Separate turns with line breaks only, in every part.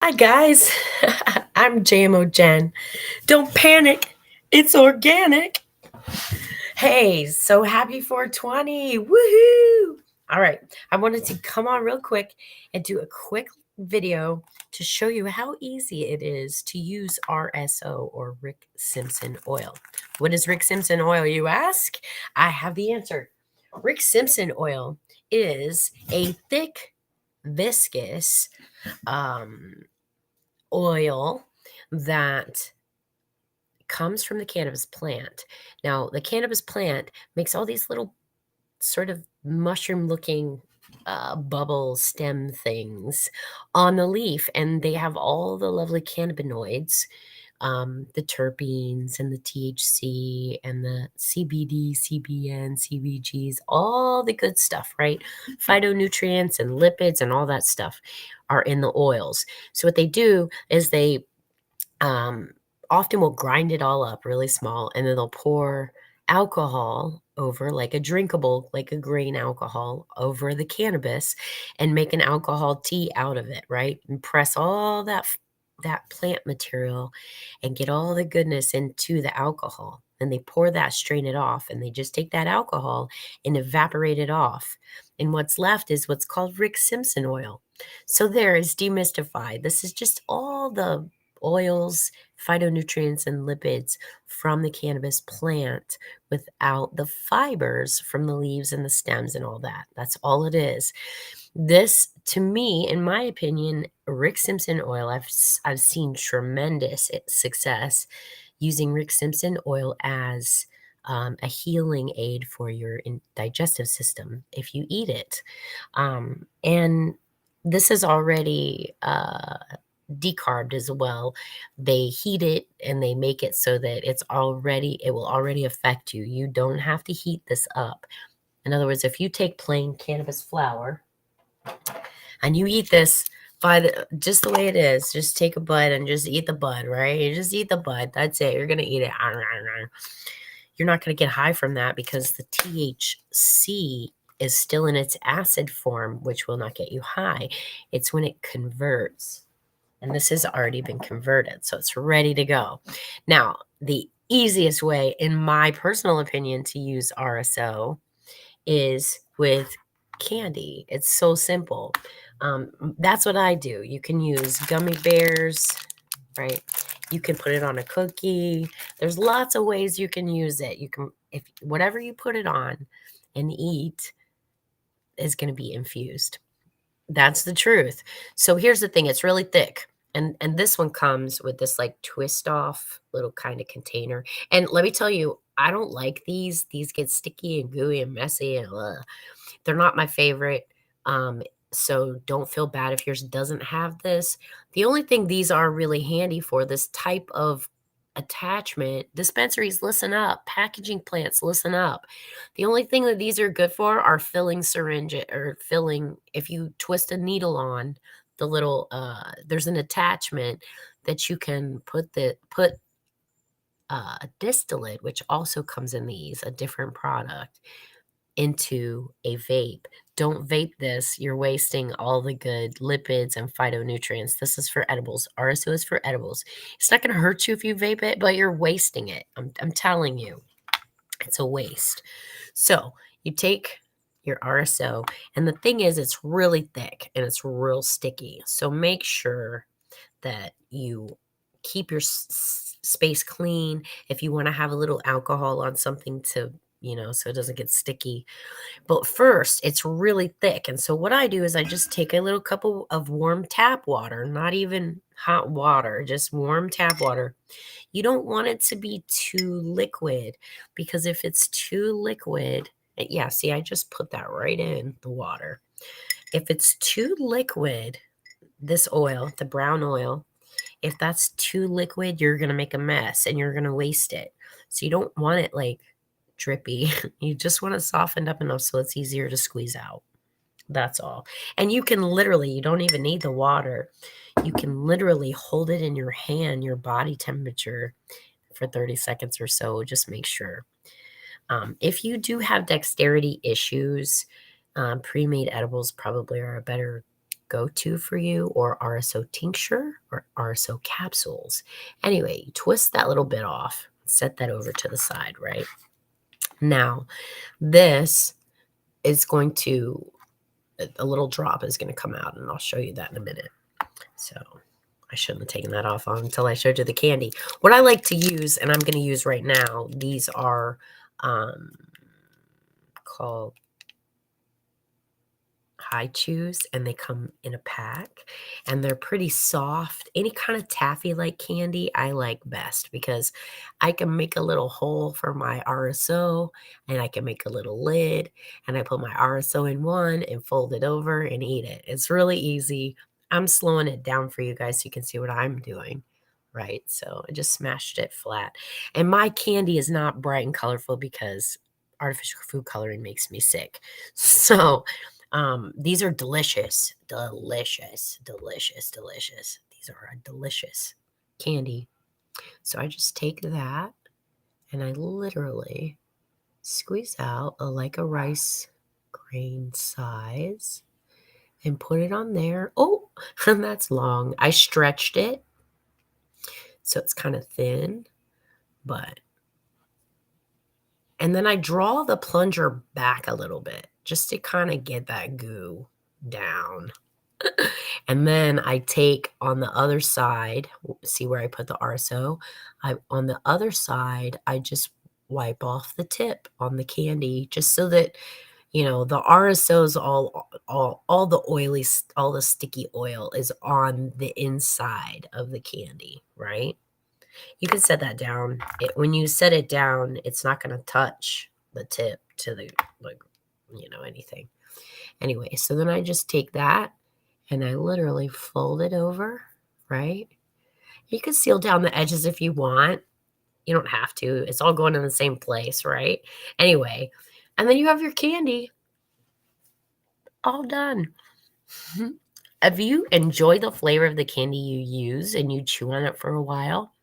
Hi guys, I'm JMO Jen. Don't panic, it's organic. Hey, so happy 420. Woohoo! All right, I wanted to come on real quick and do a quick video to show you how easy it is to use RSO or Rick Simpson oil. What is Rick Simpson oil, you ask? I have the answer. Rick Simpson oil is a thick, viscous, um, oil that comes from the cannabis plant. Now, the cannabis plant makes all these little sort of mushroom looking bubble stem things on the leaf, and they have all the lovely cannabinoids, the terpenes and the THC and the CBD, CBN, CBGs, all the good stuff, right? Phytonutrients and lipids and all that stuff are in the oils. So what they do is they um, often will grind it all up really small, and then they'll pour alcohol over, like a drinkable, like a grain alcohol, over the cannabis and make an alcohol tea out of it, right? And press all that plant material and get all the goodness into the alcohol. And they pour that, strain it off, and they just take that alcohol and evaporate it off. And what's left is what's called Rick Simpson oil. So there is demystified. This is just all the oils, phytonutrients, and lipids from the cannabis plant without the fibers from the leaves and the stems and all that. That's all it is. This, to me, in my opinion, Rick Simpson oil, I've seen tremendous success using Rick Simpson oil as a healing aid for your digestive system if you eat it. And this is already decarbed as well. They heat it and they make it so that it will already affect you. You don't have to heat this up. In other words, if you take plain cannabis flower and you eat this just the way it is, just take a bud and just eat the bud, right? You just eat the bud. That's it. You're gonna eat it. You're not gonna get high from that because the THC is still in its acid form, which will not get you high. It's when it converts, and this has already been converted, so it's ready to go. Now, the easiest way, in my personal opinion, to use RSO is with candy. It's so simple. That's what I do. You can use gummy bears, right? You can put it on a cookie. There's lots of ways you can use it. You can, if whatever you put it on and eat is going to be infused. That's the truth. So here's the thing, it's really thick. And this one comes with this like twist off little kind of container. And let me tell you, I don't like these. These get sticky and gooey and messy and they're not my favorite. Um, so don't feel bad if yours doesn't have this. The only thing these are really handy for, this type of attachment, dispensaries, listen up, packaging plants, listen up. The only thing that these are good for are filling syringe or filling, if you twist a needle on the little there's an attachment that you can put a distillate, which also comes in these, a different product, into a vape. Don't vape this. You're wasting all the good lipids and phytonutrients. This is for edibles. RSO is for edibles. It's not going to hurt you if you vape it, but you're wasting it. I'm telling you, it's a waste. So you take your RSO, and the thing is, it's really thick and it's real sticky. So make sure that you keep your space clean. If you want to have a little alcohol on something to, so it doesn't get sticky. But first, it's really thick. And so what I do is I just take a little cup of warm tap water, not even hot water, just warm tap water. You don't want it to be too liquid, because if it's too liquid, yeah, see, I just put that right in the water. If it's too liquid, this oil, the brown oil, if that's too liquid, you're going to make a mess and you're going to waste it. So you don't want it like drippy. You just want it softened up enough so it's easier to squeeze out. That's all. And you can literally, you don't even need the water. You can literally hold it in your hand, your body temperature, for 30 seconds or so. Just make sure. If you do have dexterity issues, pre-made edibles probably are a better go-to for you, or RSO tincture or RSO capsules. Anyway, you twist that little bit off, set that over to the side, right? Now, this is going to, a little drop is going to come out, and I'll show you that in a minute. So I shouldn't have taken that off until I showed you the candy. What I like to use, and I'm going to use right now, these are called High Chews, and they come in a pack, and they're pretty soft. Any kind of taffy like candy I like best, because I can make a little hole for my RSO, and I can make a little lid, and I put my RSO in one and fold it over and eat it. It's really easy. I'm slowing it down for you guys so you can see what I'm doing. Right, so I just smashed it flat. And my candy is not bright and colorful because artificial food coloring makes me sick. So these are delicious, delicious, delicious, delicious. These are a delicious candy. So I just take that and I literally squeeze out like a rice grain size and put it on there. Oh, that's long. I stretched it so it's kind of thin, but, and then I draw the plunger back a little bit just to kind of get that goo down. And then I take on the other side, see where I put the RSO? On the other side, I just wipe off the tip on the candy just so that, the RSO's all the oily, all the sticky oil is on the inside of the candy, right? You can set that down. When you set it down, it's not going to touch the tip to the, like, anything. Anyway, so then I just take that and I literally fold it over, right? You can seal down the edges if you want. You don't have to. It's all going in the same place, right? Anyway, and then you have your candy all done. If you enjoy the flavor of the candy you use and you chew on it for a while,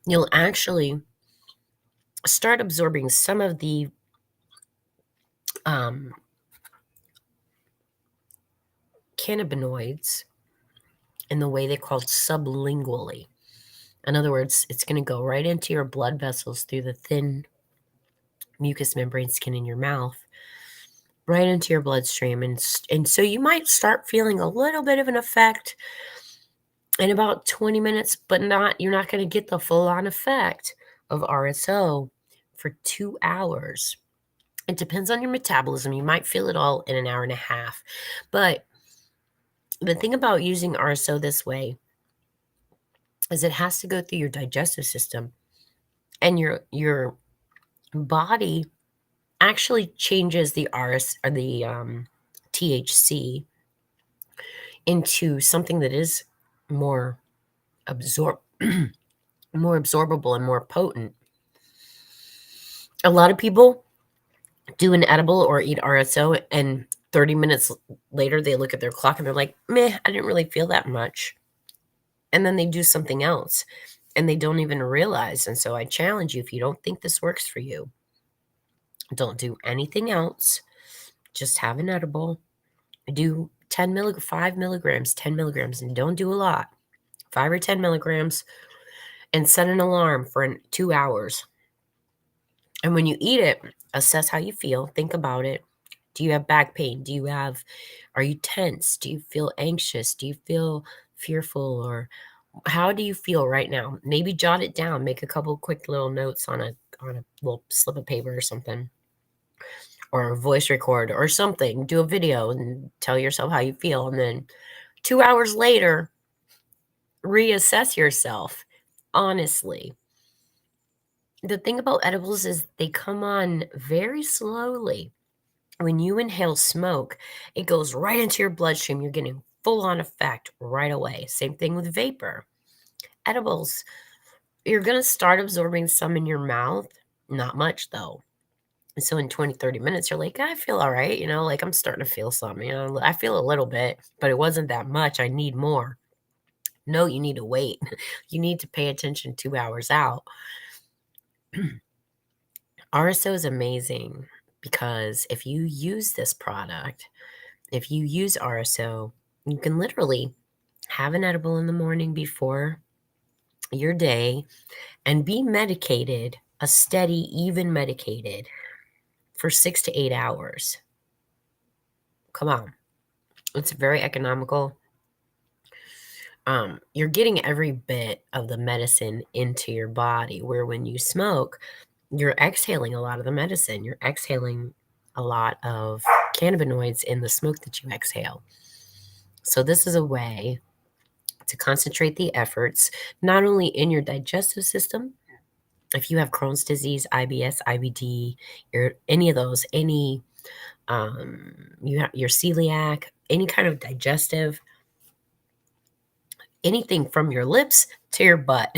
you'll actually start absorbing some of the cannabinoids in the way they call sublingually. In other words, it's going to go right into your blood vessels through the thin mucous membrane skin in your mouth, right into your bloodstream. And so you might start feeling a little bit of an effect in about 20 minutes, but you're not going to get the full-on effect of RSO for 2 hours. It depends on your metabolism. You might feel it all in an hour and a half. But the thing about using RSO this way is it has to go through your digestive system, and your body actually changes the THC into something that is more more absorbable and more potent. A lot of people do an edible or eat RSO, and 30 minutes later they look at their clock and they're like, meh, I didn't really feel that much. And then they do something else and they don't even realize. And so I challenge you, if you don't think this works for you, don't do anything else. Just have an edible. Do 5 milligrams, 10 milligrams, and don't do a lot. 5 or 10 milligrams, and set an alarm for 2 hours. And when you eat it, assess how you feel. Think about it. Do you have back pain? Are you tense? Do you feel anxious? Do you feel fearful? Or how do you feel right now? Maybe jot it down. Make a couple quick little notes on a little slip of paper or something, or a voice record or something. Do a video and tell yourself how you feel. And then 2 hours later, reassess yourself honestly. The thing about edibles is they come on very slowly. When you inhale smoke, it goes right into your bloodstream. You're getting full-on effect right away. Same thing with vapor. Edibles, you're going to start absorbing some in your mouth. Not much, though. And so in 20, 30 minutes, you're like, I feel all right. Like I'm starting to feel something. I feel a little bit, but it wasn't that much. I need more. No, you need to wait. You need to pay attention 2 hours out. RSO is amazing because if you use this product if you use RSO, you can literally have an edible in the morning before your day and be medicated, a steady, even medicated for 6 to 8 hours. Come on. It's very economical. You're getting every bit of the medicine into your body, where when you smoke, you're exhaling a lot of the medicine. You're exhaling a lot of cannabinoids in the smoke that you exhale. So this is a way to concentrate the efforts, not only in your digestive system. If you have Crohn's disease, IBS, IBD, any of those, you have your celiac, any kind of digestive, anything from your lips to your butt.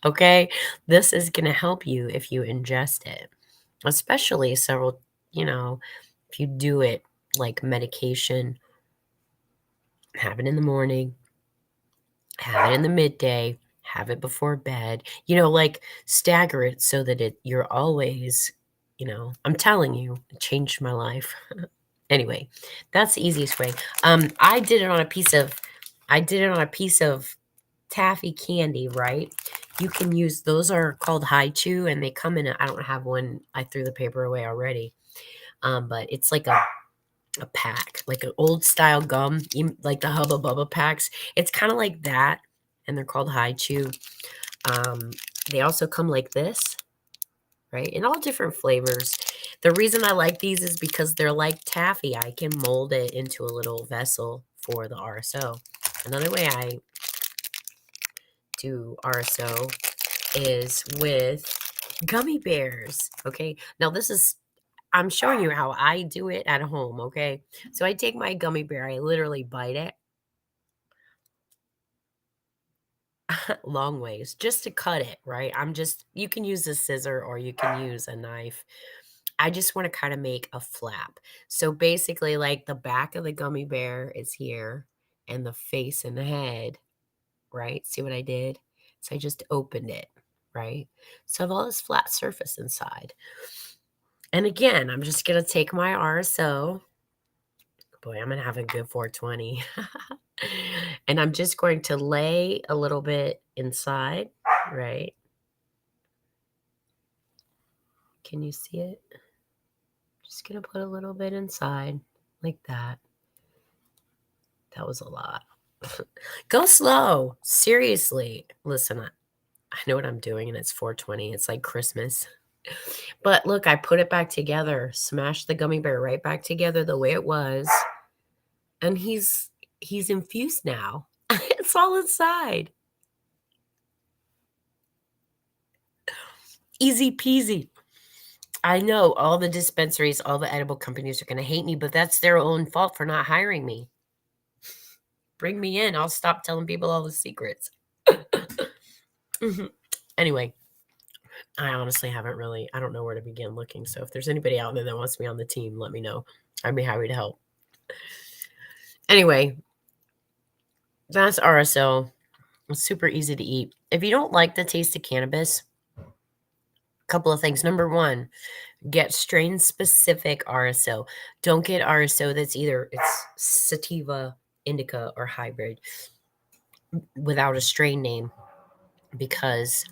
Okay, this is going to help you if you ingest it, especially several, if you do it like medication, have it in the morning, have it in the midday, have it before bed, like stagger it so that you're always, I'm telling you, it changed my life. Anyway, that's the easiest way. I did it on a piece of taffy candy, right? You can use, those are called high chew, and they come in I don't have one. I threw the paper away already. But it's like a pack, like an old style gum, like the Hubba Bubba packs. It's kind of like that, and they're called high chew. They also come like this, right? In all different flavors. The reason I like these is because they're like taffy. I can mold it into a little vessel for the RSO. Another way I do RSO is with gummy bears. Okay. Now I'm showing you how I do it at home. Okay. So I take my gummy bear, I literally bite it long ways just to cut it, right? You can use a scissor or you can use a knife. I just want to kind of make a flap. So basically, like the back of the gummy bear is here and the face and the head, right? See what I did? So I just opened it, right? So I have all this flat surface inside. And again, I'm just going to take my RSO. Boy, I'm going to have a good 420. And I'm just going to lay a little bit inside, right? Can you see it? Just going to put a little bit inside like that. That was a lot. Go slow. Seriously. Listen, I know what I'm doing, and it's 420. It's like Christmas. But look, I put it back together, smashed the gummy bear right back together the way it was. And he's infused now. It's all inside. Easy peasy. I know all the dispensaries, all the edible companies are going to hate me, but that's their own fault for not hiring me. Bring me in. I'll stop telling people all the secrets. Anyway, I honestly I don't know where to begin looking. So if there's anybody out there that wants me on the team, let me know. I'd be happy to help. Anyway, that's RSO. It's super easy to eat. If you don't like the taste of cannabis, a couple of things. Number one, get strain specific RSO. Don't get RSO that's it's sativa, indica, or hybrid without a strain name, because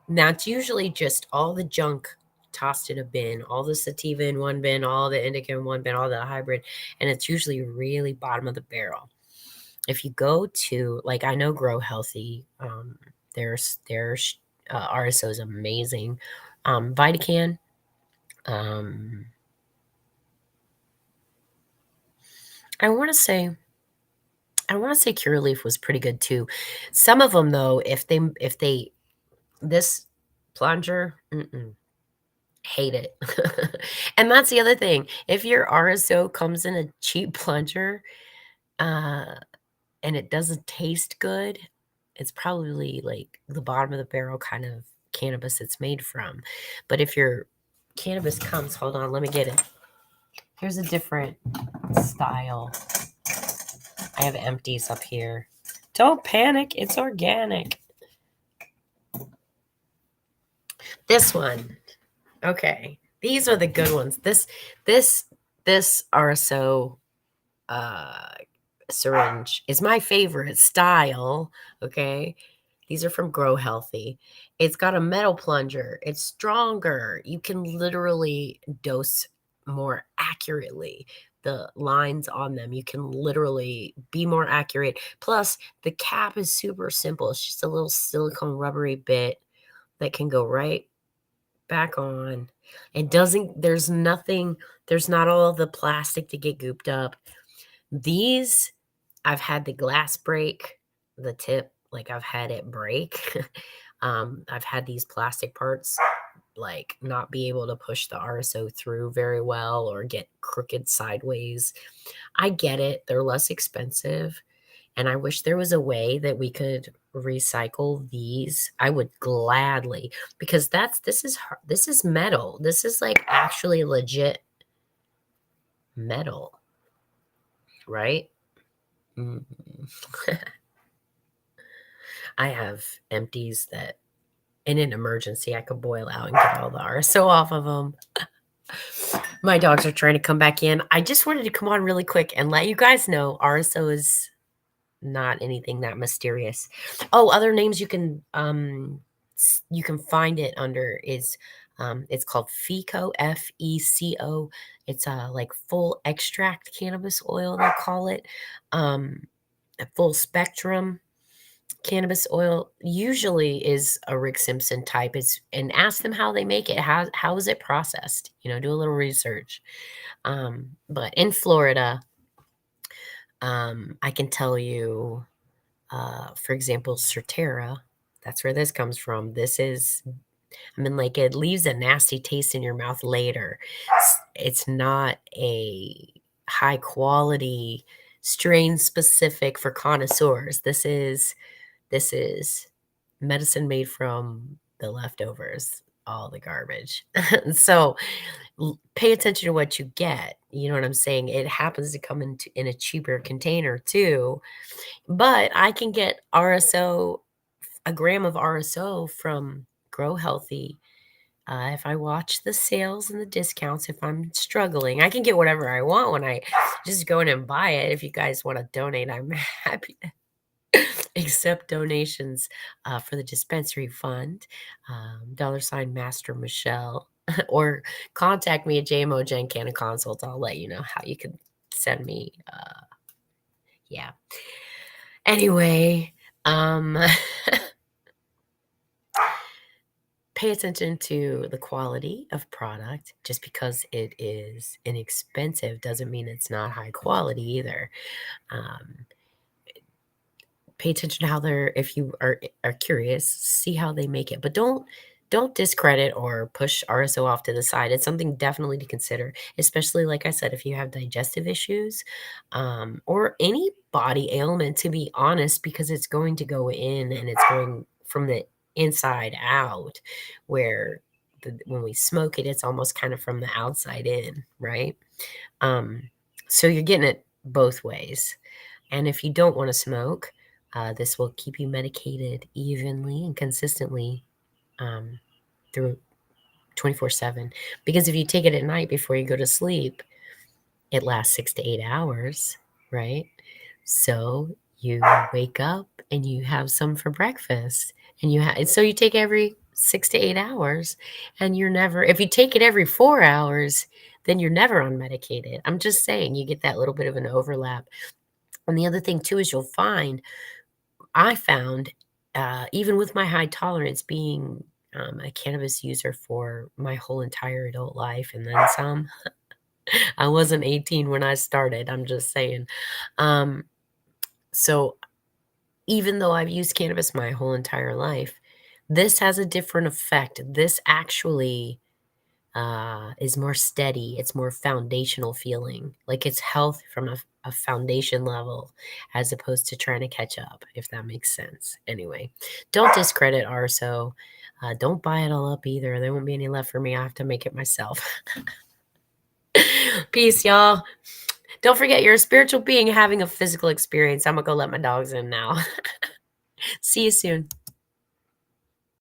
that's usually just all the junk tossed in a bin, all the sativa in one bin, all the indica in one bin, all the hybrid, and it's usually really bottom of the barrel. If you go to, like, I know Grow Healthy, their RSO is amazing. Vitacan, I want to say Curaleaf was pretty good too. Some of them though, this plunger, hate it. And that's the other thing. If your RSO comes in a cheap plunger, and it doesn't taste good, it's probably like the bottom of the barrel kind of cannabis it's made from. But if your cannabis comes, hold on, let me get it. Here's a different style. I have empties up here. Don't panic, it's organic. This one. Okay. These are the good ones. This RSO uh, syringe is my favorite style, okay? These are from Grow Healthy. It's got a metal plunger. It's stronger. You can literally dose more accurately. The lines on them, you can literally be more accurate. Plus, the cap is super simple. It's just a little silicone rubbery bit that can go right back on. It doesn't, there's not all of the plastic to get gooped up. These, I've had the glass break, the tip, like I've had it break. I've had these plastic parts like not be able to push the RSO through very well or get crooked sideways. I get it. They're less expensive. And I wish there was a way that we could recycle these. I would gladly, because this is metal. This is like actually legit metal, right? Mm. I have empties that in an emergency I could boil out and get all the RSO off of them. My dogs are trying to come back in. I just wanted to come on really quick and let you guys know RSO is not anything that mysterious. Oh, other names you can find it under is it's called FECO, FECO. It's like full extract cannabis oil, they'll call it. A full spectrum cannabis oil usually is a Rick Simpson type. It's and ask them how they make it. How is it processed? You know, do a little research. But in Florida, I can tell you, for example, Certera. That's where this comes from. This is, I mean, like it leaves a nasty taste in your mouth later. It's not a high quality strain specific for connoisseurs. This is medicine made from the leftovers, all the garbage. So pay attention to what you get. You know what I'm saying? It happens to come in a cheaper container too. But I can get RSO, a gram of RSO from Grow Healthy. If I watch the sales and the discounts, if I'm struggling, I can get whatever I want when I just go in and buy it. If you guys want to donate, I'm happy to accept donations for the dispensary fund. $ Master Michelle, or contact me at JMO Gen Canna Consult. I'll let you know how you can send me. Yeah. Anyway, pay attention to the quality of product. Just because it is inexpensive doesn't mean it's not high quality either. Pay attention to how they're, if you are curious, see how they make it, but don't discredit or push RSO off to the side. It's something definitely to consider, especially like I said, if you have digestive issues, or any body ailment, to be honest, because it's going to go in and it's going from the inside out, where when we smoke it, it's almost kind of from the outside in, right? So you're getting it both ways. And if you don't want to smoke, this will keep you medicated evenly and consistently through 24/7. Because if you take it at night before you go to sleep, it lasts 6 to 8 hours, right? So you wake up and you have some for breakfast, and so you take every 6 to 8 hours, and you're never. If you take it every 4 hours, then you're never unmedicated. I'm just saying, you get that little bit of an overlap. And the other thing too is I found, even with my high tolerance, being a cannabis user for my whole entire adult life and then some. I wasn't 18 when I started, I'm just saying. So even though I've used cannabis my whole entire life, this has a different effect. This actually is more steady. It's more foundational feeling, like it's health from a foundation level, as opposed to trying to catch up, if that makes sense. Anyway, don't discredit RSO. Don't buy it all up either. There won't be any left for me. I have to make it myself. Peace, y'all. Don't forget, you're a spiritual being having a physical experience. I'm gonna go let my dogs in now. See you soon.